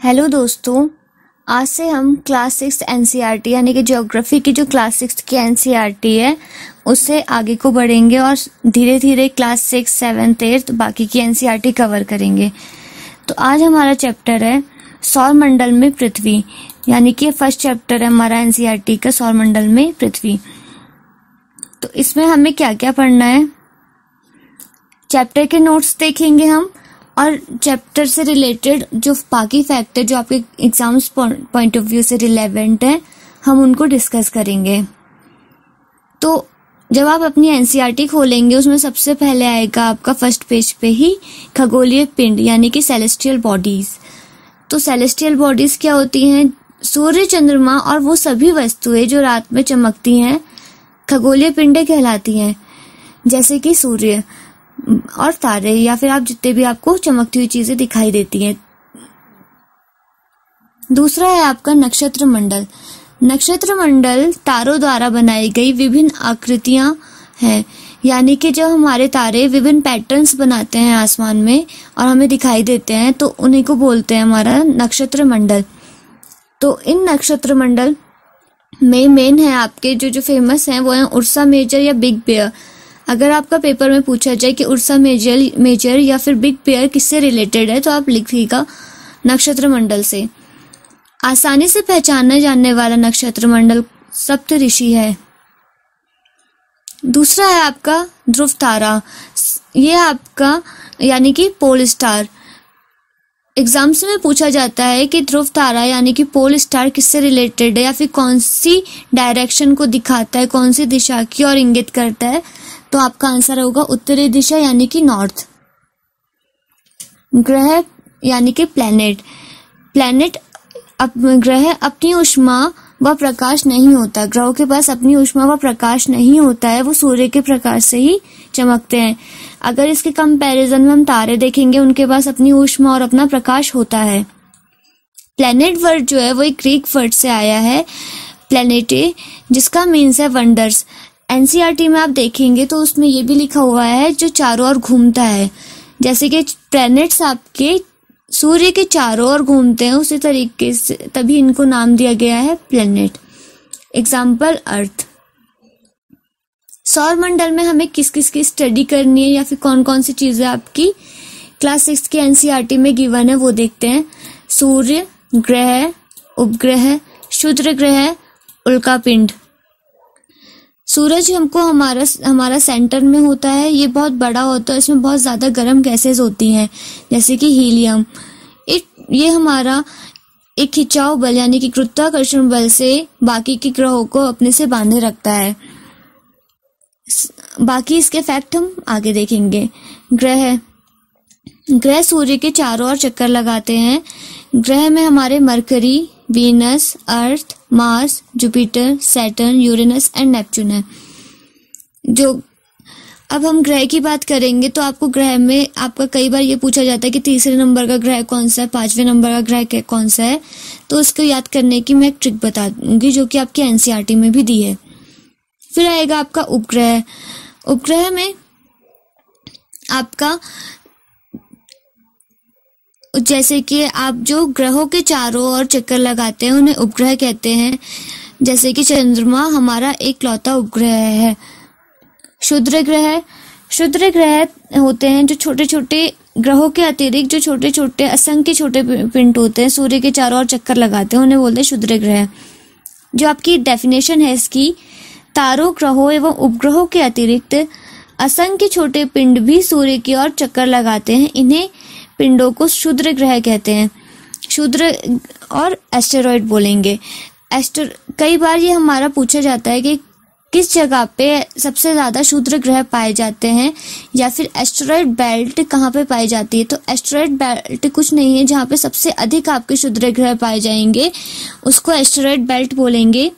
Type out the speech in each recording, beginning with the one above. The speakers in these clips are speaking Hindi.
हेलो दोस्तों, आज से हम क्लास 6 एनसीईआरटी यानी कि ज्योग्राफी की जो क्लास 6 की एनसीईआरटी है उससे आगे को बढ़ेंगे और धीरे धीरे क्लास 6, 7, 8 बाकी की एनसीईआरटी कवर करेंगे। तो आज हमारा चैप्टर है सौर मंडल में पृथ्वी, यानी कि फर्स्ट चैप्टर है हमारा एनसीईआरटी का सौर मंडल में पृथ्वी। तो इसमें हमें क्या क्या पढ़ना है, चैप्टर के नोट्स देखेंगे हम और चैप्टर से रिलेटेड जो बाकी फैक्ट है जो आपके एग्जाम्स पॉइंट ऑफ व्यू से रिलेवेंट है हम उनको डिस्कस करेंगे। तो जब आप अपनी एनसीईआरटी खोलेंगे उसमें सबसे पहले आएगा आपका फर्स्ट पेज पे ही खगोलीय पिंड यानी कि सेलेस्टियल बॉडीज। तो सेलेस्टियल बॉडीज क्या होती हैं? सूर्य, चंद्रमा और वो सभी वस्तुएं जो रात में चमकती हैं खगोलीय पिंडें कहलाती हैं, जैसे कि सूर्य और तारे या फिर आप जितने भी आपको चमकती हुई चीजें दिखाई देती हैं। दूसरा है आपका नक्षत्र मंडल। नक्षत्र मंडल तारों द्वारा बनाई गई विभिन्न आकृतियां हैं, यानी कि जब हमारे तारे विभिन्न पैटर्न्स बनाते हैं आसमान में और हमें दिखाई देते हैं तो उन्हीं को बोलते हैं हमारा नक्षत्र मंडल। तो इन नक्षत्र मंडल में मेन है आपके जो फेमस हैं वो है उर्सा मेजर या बिग बेयर। अगर आपका पेपर में पूछा जाए कि उर्सा मेजर या फिर बिग बेयर किससे रिलेटेड है तो आप लिखिएगा नक्षत्र मंडल से। आसानी से पहचाना जाने वाला नक्षत्र मंडल सप्तऋषि है। दूसरा है आपका ध्रुव तारा, ये आपका यानी कि पोल स्टार। एग्जाम्स में पूछा जाता है कि ध्रुव तारा यानी कि पोल स्टार किससे रिलेटेड है या फिर कौन सी डायरेक्शन को दिखाता है, कौन सी दिशा की ओर इंगित करता है, तो आपका आंसर होगा उत्तरी दिशा यानी कि नॉर्थ। ग्रह यानी कि प्लैनेट ग्रह अपनी ऊष्मा व प्रकाश नहीं होता, ग्रहों के पास अपनी ऊष्मा व प्रकाश नहीं होता है, वो सूर्य के प्रकाश से ही चमकते हैं। अगर इसके कंपैरिजन में हम तारे देखेंगे उनके पास अपनी ऊष्मा और अपना प्रकाश होता है। प्लैनेट वर्ड जो है वो एक ग्रीक वर्ड से आया है प्लैनेटे, जिसका मीन्स है वंडर्स। एनसीईआरटी में आप देखेंगे तो उसमें ये भी लिखा हुआ है जो चारों ओर घूमता है, जैसे कि प्लैनेट्स आपके सूर्य के चारों ओर घूमते हैं उसी तरीके से तभी इनको नाम दिया गया है प्लैनेट। एग्जाम्पल अर्थ। सौर मंडल में हमें किस किस की स्टडी करनी है या फिर कौन कौन सी चीजें आपकी क्लास 6 की एनसीईआरटी में गिवन है वो देखते हैं। सूर्य, ग्रह, उपग्रह, क्षुद्र ग्रह, उल्कापिंड। सूरज हमको हमारा सेंटर में होता है, ये बहुत बड़ा होता है, इसमें बहुत ज्यादा गर्म गैसेस होती हैं जैसे कि हीलियम। ये हमारा एक खिंचाव बल यानी कि गुरुत्वाकर्षण बल से बाकी के ग्रहों को अपने से बांधे रखता है। बाकी इसके फैक्ट हम आगे देखेंगे। ग्रह सूर्य के चारों ओर चक्कर लगाते हैं। ग्रह में हमारे mercury, Venus, earth, Mars, Jupiter, Saturn, Uranus and Neptune है। जो अब हम ग्रह की बात करेंगे तो आपको ग्रह में आपका कई बार ये पूछा जाता है कि तीसरे नंबर का ग्रह कौन सा है, 5वें नंबर का ग्रह कौन सा है, तो उसको याद करने की मैं एक ट्रिक बता दूंगी जो कि आपकी एनसीईआरटी में भी दी है। फिर आएगा आपका उपग्रह। उपग्रह में आपका जैसे कि आप जो ग्रहों के चारों ओर चक्कर लगाते हैं उन्हें उपग्रह कहते हैं, जैसे कि चंद्रमा हमारा एकलौता उपग्रह है। क्षुद्र ग्रह होते हैं जो छोटे छोटे ग्रहों के अतिरिक्त जो छोटे छोटे असंख्य छोटे पिंड होते हैं सूर्य के चारों ओर चक्कर लगाते हैं, उन्हें बोलते हैं क्षुद्र ग्रह। जो आपकी डेफिनेशन है इसकी, तारों, ग्रहों एवं उपग्रहों के अतिरिक्त असंख्य छोटे पिंड भी सूर्य की ओर चक्कर लगाते हैं, इन्हें पिंडों को क्षुद्र ग्रह कहते हैं। क्षुद्र और एस्टेरॉइड बोलेंगे। कई बार ये हमारा पूछा जाता है कि किस जगह पे सबसे ज्यादा क्षुद्र ग्रह पाए जाते हैं या फिर एस्टेरॉइड बेल्ट कहाँ पे पाई जाती है। तो एस्टेरॉइड बेल्ट कुछ नहीं है, जहाँ पे सबसे अधिक आपके क्षुद्र ग्रह पाए जाएंगे उसको एस्टेरॉइड बेल्ट बोलेंगे।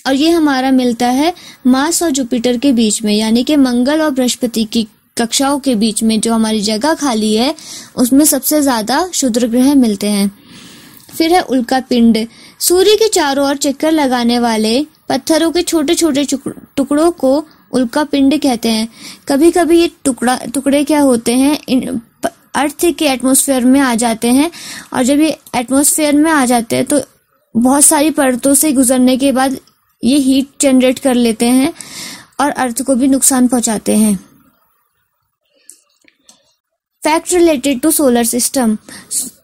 और ये हमारा मिलता है मार्स और जुपिटर के बीच में, यानी कि मंगल और बृहस्पति की कक्षाओं के बीच में जो हमारी जगह खाली है उसमें सबसे ज्यादा क्षुद्र ग्रह मिलते हैं। फिर है उल्कापिंड। सूर्य के चारों ओर चक्कर लगाने वाले पत्थरों के छोटे छोटे टुकड़ों को उल्कापिंड कहते हैं। कभी कभी ये टुकड़े क्या होते हैं, अर्थ के एटमॉस्फेयर में आ जाते हैं, और जब ये एटमॉस्फेयर में आ जाते हैं तो बहुत सारी परतों से गुजरने के बाद ये हीट जनरेट कर लेते हैं और अर्थ को भी नुकसान पहुंचाते हैं। Fact related to solar system,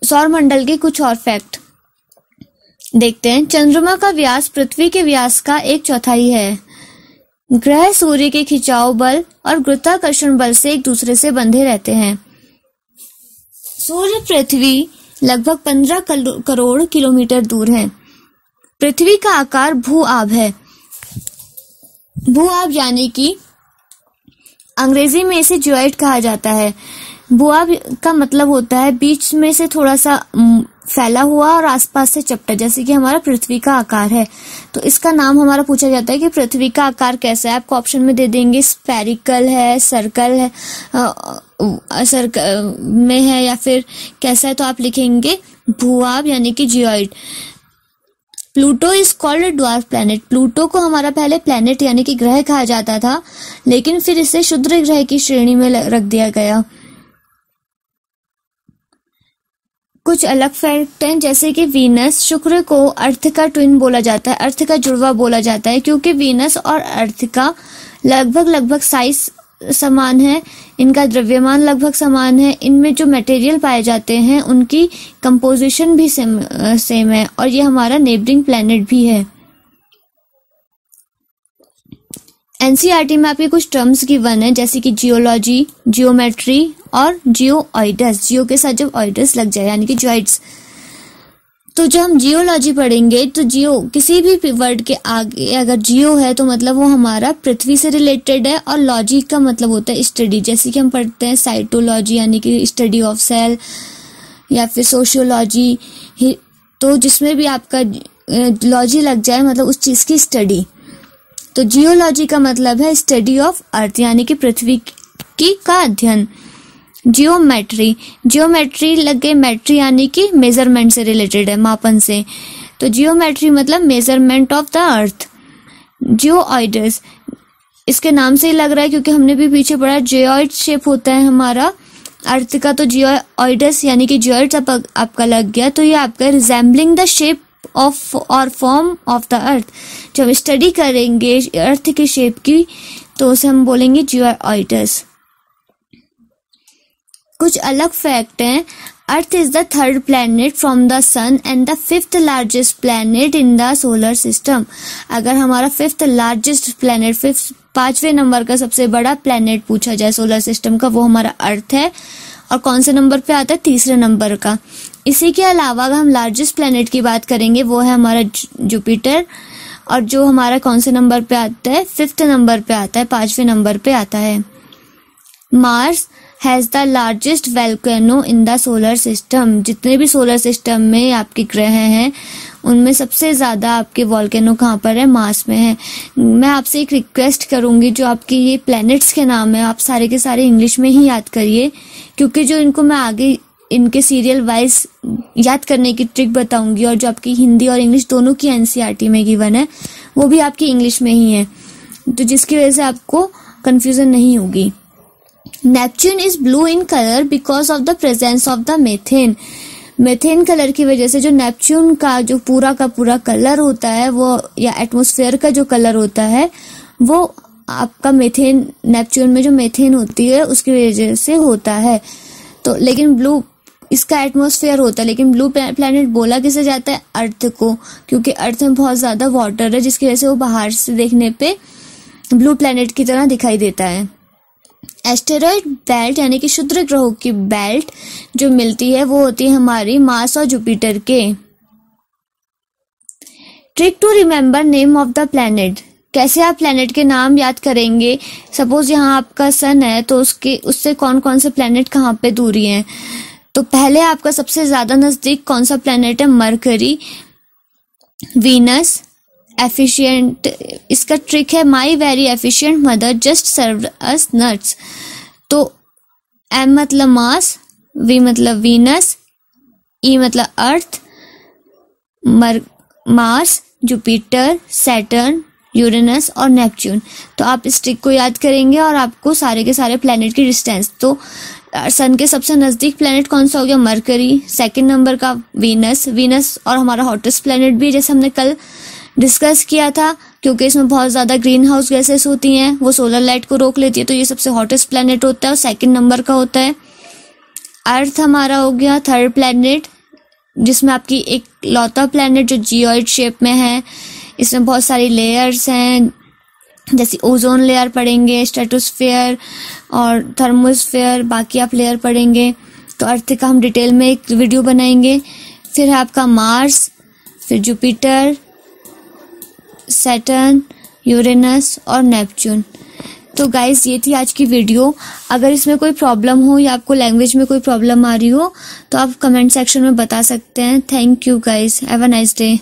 सौर मंडल के कुछ और फैक्ट देखते हैं। चंद्रमा का व्यास पृथ्वी के व्यास का 1/4 है। ग्रह सूर्य के खिंचाव बल और गुरुत्वाकर्षण बल से एक दूसरे से बंधे रहते हैं। सूर्य पृथ्वी लगभग 15 करोड़ किलोमीटर दूर है। पृथ्वी का आकार भू-आब है। भू-आब यानी कि अंग्रेजी में इसे जियोइड कहा जाता है। भू-आब का मतलब होता है बीच में से थोड़ा सा फैला हुआ और आसपास से चपटा, जैसे कि हमारा पृथ्वी का आकार है। तो इसका नाम हमारा पूछा जाता है कि पृथ्वी का आकार कैसा है। आपको ऑप्शन में दे देंगे स्फेरिकल है, सर्कल है, सर्कल में है या फिर कैसा है, तो आप लिखेंगे भू-आब यानी कि geoid. Pluto is called dwarf planet. Pluto को हमारा पहले प्लैनेट यानी कि ग्रह कहा जाता था, लेकिन फिर इसे क्षुद्र ग्रह की श्रेणी में रख दिया गया। कुछ अलग फैक्ट हैं, जैसे कि वीनस, शुक्र को अर्थ का ट्विन बोला जाता है, अर्थ का जुड़वा बोला जाता है, क्योंकि वीनस और अर्थ का लगभग साइज समान है, इनका द्रव्यमान लगभग समान है, इनमें जो मटेरियल पाए जाते हैं उनकी कंपोजिशन भी सेम है, और ये हमारा नेबरिंग प्लैनेट भी है। एनसीईआरटी में आपके कुछ टर्म्स गिवन है, जैसे कि जियोलॉजी, जियोमेट्री और जियोइड्स। जियो के साथ जब ऑइडस लग जाए यानी कि जॉइड्स। तो जब हम जियोलॉजी पढ़ेंगे तो जियो किसी भी वर्ड के आगे अगर जियो है तो मतलब वो हमारा पृथ्वी से रिलेटेड है, और लॉजी का मतलब होता है स्टडी, जैसे कि हम पढ़ते हैं साइटोलॉजी यानी कि स्टडी ऑफ सेल, या फिर सोशियोलॉजी, तो जिसमें भी आपका लॉजी लग जाए मतलब उस चीज की स्टडी। तो जियोलॉजी का मतलब है स्टडी ऑफ अर्थ यानी कि पृथ्वी की का अध्ययन। जियोमेट्री, जियोमेट्री लग गए मेट्री यानी कि मेजरमेंट से रिलेटेड है, मापन से, तो जियोमेट्री मतलब मेजरमेंट ऑफ द अर्थ। जियोइड्स, इसके नाम से ही लग रहा है क्योंकि हमने भी पीछे पढ़ा जियोइड शेप होता है हमारा अर्थ का, तो जियोइड्स यानी कि जियोइड्स आपका लग गया, तो ये आपका रिजेंबलिंग द शेप ऑफ और फॉर्म ऑफ द अर्थ। जब हम स्टडी करेंगे अर्थ की शेप की तो उसे हम बोलेंगे जियोइड्स। कुछ अलग फैक्ट हैं। Earth is the 3rd planet from the sun and the 5th largest planet in the solar system. अगर हमारा 5th लार्जेस्ट प्लैनेट, 5वें नंबर का सबसे बड़ा प्लैनेट पूछा जाए सोलर सिस्टम का, वो हमारा अर्थ है, और कौन से नंबर पे आता है? 3रे नंबर का। इसी के अलावा अगर हम लार्जेस्ट प्लैनेट की बात करेंगे वो है हमारा जुपिटर, और जो हमारा कौन से नंबर पे आता है? 5th नंबर पे आता है, 5वें नंबर पे आता है। Mars has the largest volcano in the solar system. जितने भी सोलर सिस्टम में आपके ग्रह हैं उनमें सबसे ज्यादा आपके वोल्केनो कहाँ पर है? मार्स में है। मैं आपसे एक रिक्वेस्ट करूंगी, जो आपके ये प्लैनेट्स के नाम है आप सारे के सारे इंग्लिश में ही याद करिए, क्योंकि जो इनको मैं आगे इनके सीरियल वाइज याद करने की ट्रिक बताऊंगी, और जो आपकी हिंदी और इंग्लिश दोनों की एनसीईआरटी में गिवन है वो भी आपकी इंग्लिश में ही है, तो जिसकी वजह से आपको कंफ्यूजन नहीं होगी। Neptune is blue in colour because of the presence of the methane. Methane colour की वजह से जो नेपच्यून का जो पूरा का पूरा कलर होता है वो, या एटमॉस्फेयर का जो कलर होता है वो आपका मीथेन, नेपच्यून में जो मीथेन होती है उसकी वजह से होता है। तो लेकिन ब्लू इसका एटमॉस्फेयर होता है, लेकिन ब्लू प्लैनेट बोला किसे जाता है? अर्थ को, क्योंकि अर्थ में बहुत ज्यादा वाटर है जिसकी वजह से वो बाहर से देखने पे ब्लू प्लैनेट की तरह दिखाई देता है। एस्टेरॉइड बेल्ट यानी कि क्षुद्र ग्रहों की बेल्ट जो मिलती है वो होती है हमारी मार्स और जुपिटर के। Trick to remember name of the planet. कैसे आप प्लैनेट के नाम याद करेंगे? सपोज यहाँ आपका सन है तो उससे कौन कौन से प्लैनेट कहाँ पे दूरी है? तो पहले आपका सबसे ज्यादा नजदीक कौन सा प्लैनेट है? Mercury, Venus, efficient. इसका ट्रिक है my very efficient mother just served us nuts. तो एम मतलब मास, वी मतलब वीनस, ई मतलब अर्थ, मार्स, जुपिटर, सैटर्न, यूरेनस और नेपच्यून। तो आप इस ट्रिक को याद करेंगे और आपको सारे के सारे प्लैनेट की डिस्टेंस, तो सन के सबसे नज़दीक प्लेनेट कौन सा हो गया? मरकरी। सेकंड नंबर का वीनस और हमारा हॉटेस्ट प्लेनेट भी, जैसे हमने कल डिस्कस किया था, क्योंकि इसमें बहुत ज़्यादा ग्रीन हाउस गैसेस होती हैं, वो सोलर लाइट को रोक लेती है, तो ये सबसे हॉटेस्ट प्लेनेट होता है और सेकंड नंबर का होता है। अर्थ हमारा हो गया थर्ड प्लेनेट, जिसमें आपकी एक लौता प्लेनेट जो जियोइड शेप में है। इसमें बहुत सारी लेयर्स हैं, जैसे ओजोन लेयर पढ़ेंगे, स्ट्रेटोस्फेयर और थर्मोस्फेयर, बाकी आप लेयर पढ़ेंगे। तो अर्थ का हम डिटेल में एक वीडियो बनाएंगे। फिर है आपका मार्स, फिर जुपिटर, सैटर्न, यूरेनस और नेपच्यून। तो गाइस ये थी आज की वीडियो। अगर इसमें कोई प्रॉब्लम हो या आपको लैंग्वेज में कोई प्रॉब्लम आ रही हो तो आप कमेंट सेक्शन में बता सकते हैं। Thank you guys, have a nice day.